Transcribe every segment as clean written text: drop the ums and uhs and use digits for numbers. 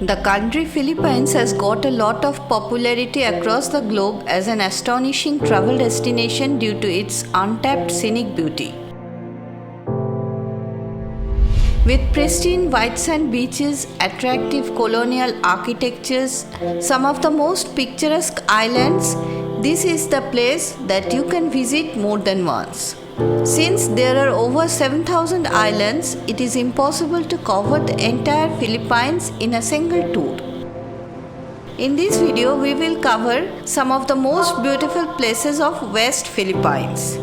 The country Philippines has got a lot of popularity across the globe as an astonishing travel destination due to its untapped scenic beauty. With pristine white sand beaches, attractive colonial architectures, some of the most picturesque islands, this is the place that you can visit more than once. Since there are over 7,000 islands, it is impossible to cover the entire Philippines in a single tour. In this video, we will cover some of the most beautiful places of West Philippines.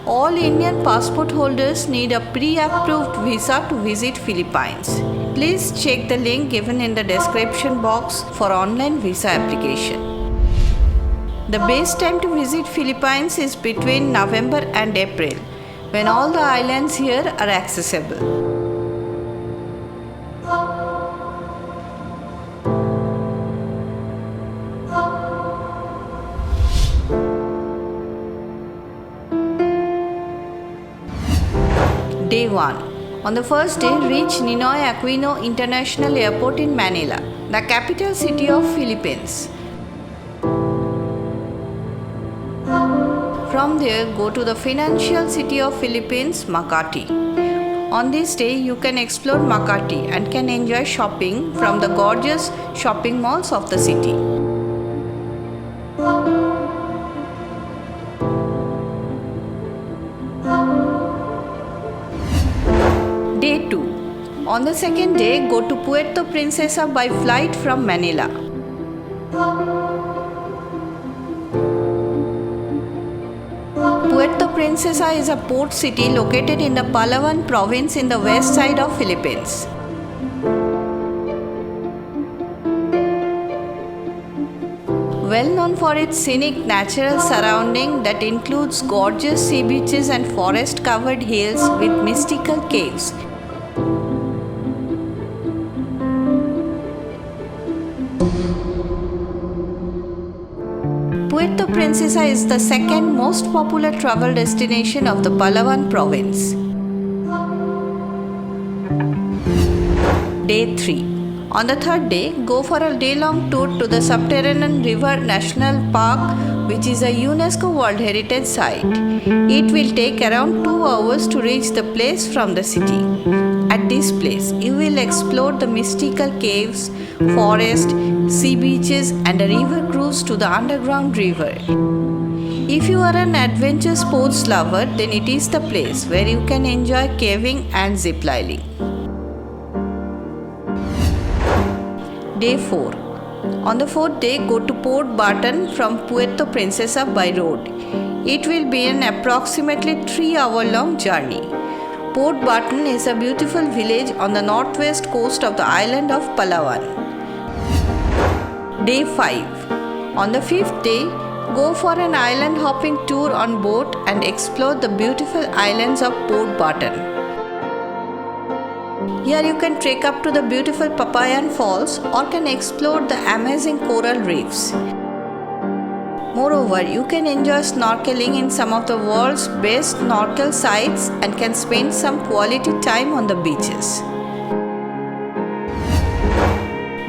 All Indian passport holders need a pre-approved visa to visit Philippines. Please check the link given in the description box for online visa application. The best time to visit Philippines is between November and April, when all the islands here are accessible. Day 1. On the first day, reach Ninoy Aquino International Airport in Manila, the capital city of Philippines. From there, go to the financial city of Philippines, Makati. On this day, you can explore Makati and can enjoy shopping from the gorgeous shopping malls of the city. Day 2. On the second day, go to Puerto Princesa by flight from Manila. Puerto Princesa is a port city located in the Palawan province in the west side of Philippines. Well known for its scenic natural surrounding that includes gorgeous sea beaches and forest-covered hills with mystical caves. Puerto Princesa is the second most popular travel destination of the Palawan province. Day 3. On the third day, go for a day-long tour to the Subterranean River National Park, which is a UNESCO World Heritage Site. It will take around 2 hours to reach the place from the city. At this place, you will explore the mystical caves, forest, sea beaches, and a river cruise to the underground river. If you are an adventure sports lover, then it is the place where you can enjoy caving and ziplining. Day 4. On the fourth day, go to Port Barton from Puerto Princesa by road. It will be an approximately 3-hour-long journey. Port Barton is a beautiful village on the northwest coast of the island of Palawan. Day 5. On the fifth day, go for an island hopping tour on boat and explore the beautiful islands of Port Barton. Here you can trek up to the beautiful Papayan Falls or can explore the amazing coral reefs. Moreover, you can enjoy snorkeling in some of the world's best snorkel sites and can spend some quality time on the beaches.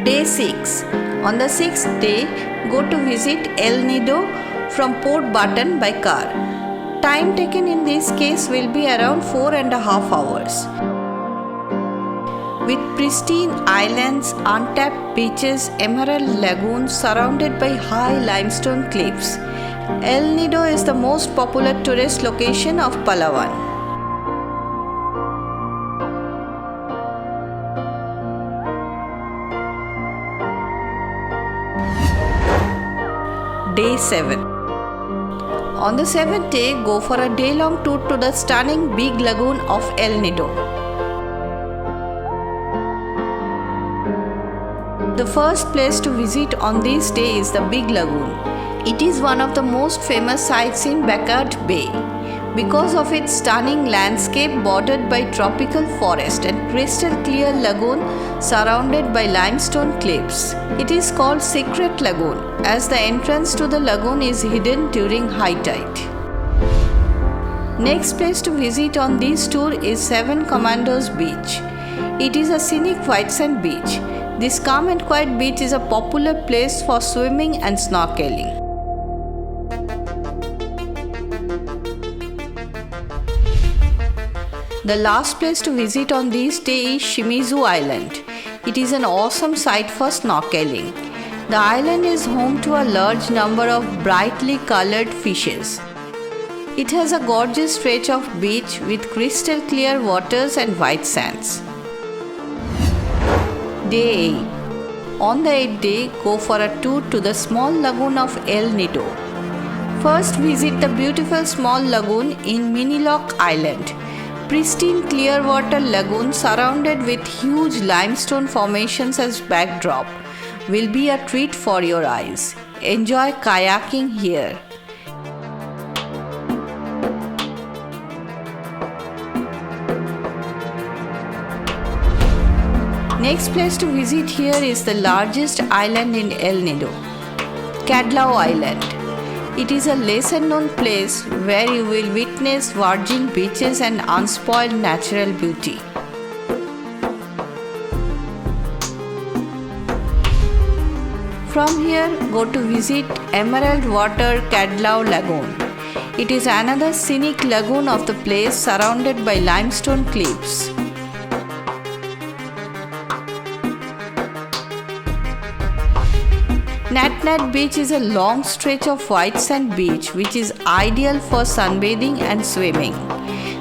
Day 6. On the sixth day, go to visit El Nido from Port Barton by car. Time taken in this case will be around 4.5 hours. With pristine islands, untapped beaches, emerald lagoons surrounded by high limestone cliffs, El Nido is the most popular tourist location of Palawan. Day 7. On the seventh day, go for a day-long tour to the stunning Big Lagoon of El Nido. The first place to visit on this day is the Big Lagoon. It is one of the most famous sites in Bacard Bay because of its stunning landscape bordered by tropical forest and crystal clear lagoon surrounded by limestone cliffs. It is called Secret Lagoon as the entrance to the lagoon is hidden during high tide. Next place to visit on this tour is Seven Commandos Beach. It is a scenic white sand beach. This calm and quiet beach is a popular place for swimming and snorkeling. The last place to visit on this day is Shimizu Island. It is an awesome site for snorkeling. The island is home to a large number of brightly colored fishes. It has a gorgeous stretch of beach with crystal clear waters and white sands. Day 8. On the 8th day, go for a tour to the small lagoon of El Nido. First, visit the beautiful small lagoon in Minilock Island. Pristine clear water lagoon surrounded with huge limestone formations as backdrop will be a treat for your eyes. Enjoy kayaking here. Next place to visit here is the largest island in El Nido, Cadlao Island. It is a lesser known place where you will witness virgin beaches and unspoiled natural beauty. From here, go to visit Emerald Water Cadlao Lagoon. It is another scenic lagoon of the place surrounded by limestone cliffs. Nat Nat Beach is a long stretch of white sand beach which is ideal for sunbathing and swimming.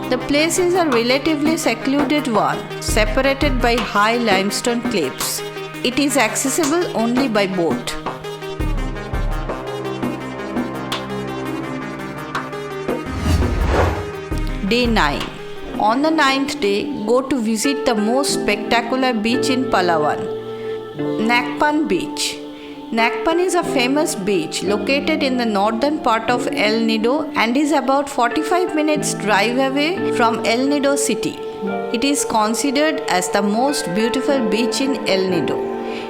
The place is a relatively secluded one, separated by high limestone cliffs. It is accessible only by boat. Day 9. On the 9th day, go to visit the most spectacular beach in Palawan, Nakpan Beach. Nakpan is a famous beach located in the northern part of El Nido and is about 45 minutes drive away from El Nido city. It is considered as the most beautiful beach in El Nido.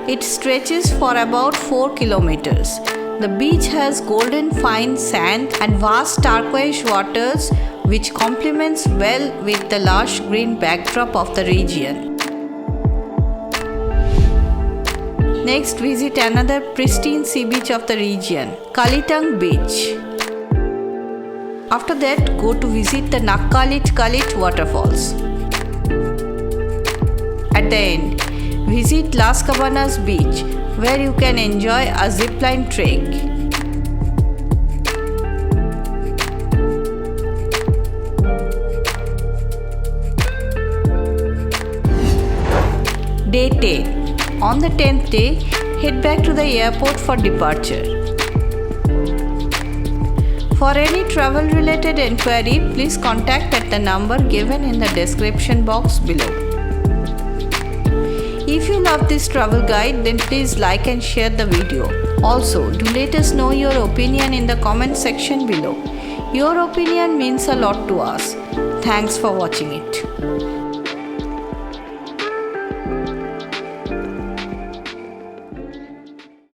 It stretches for about 4 kilometers. The beach has golden fine sand and vast turquoise waters which complements well with the lush green backdrop of the region. Next, visit another pristine sea beach of the region, Kalitang Beach. After that, go to visit the Kalit waterfalls. At the end, visit Las Cabanas Beach, where you can enjoy a zipline trek. Day 10. On the 10th day, head back to the airport for departure. For any travel related enquiry, please contact at the number given in the description box below. If you love this travel guide, then please like and share the video. Also, do let us know your opinion in the comment section below. Your opinion means a lot to us. Thanks for watching it.